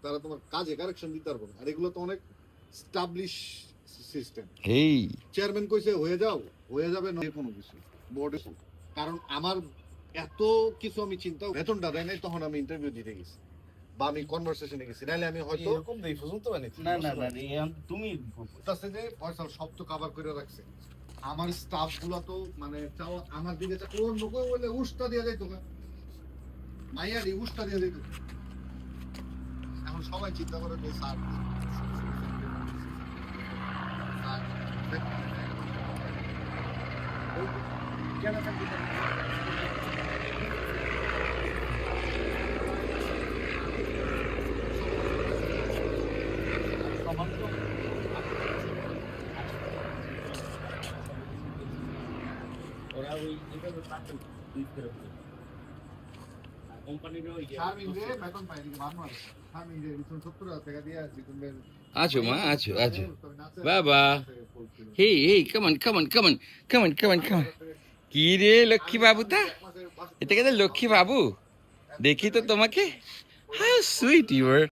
তারা তোমার কাজে কারেকশন দিতে পারবে না। আর এগুলো তো অনেক স্টাবলিশ সিস্টেম। এই চেয়ারম্যান কইছে হয়ে যাবে না কোনো কিছু বোর্ডে। কারণ আমার এত কিছু আমি চিন্তা, বেতনটা দেয় নাই তখন আমি ইন্টারভিউ দিতে গেছি বা আমি কনভারসেশনে গেছি, নাহলে আমি হয়তো এরকম দেই পর্যন্ত বানাইছি না না না তুমি কাছে যে ফয়সাল সব তো কভার করে রাখছে। আমার স্টাফ গুলো তো মানে চাও আমার দিকে অন্য কেউ বলে উস্তা দিয়ে যাইতো না, মাইয়ারি উস্তা দিয়ে যাইতো। এখন সবাই চিন্তা করে যে স্যার কেন থাকবে ওরা ওই এটা তো তাকে দুই করে কোম্পানির ওই শারমিন রে বেতন পাই দিকে বান্ন আছে। শারমিন রে 70,000 টাকা দিয়ে আছে তুমি আছো মা আছো আছো বাবা হেই হেই কামান কি রে লক্ষ্মী বাবু তা এটা কে লক্ষ্মী বাবু দেখি তো তোমাকে হাউ সুইট ইউ আর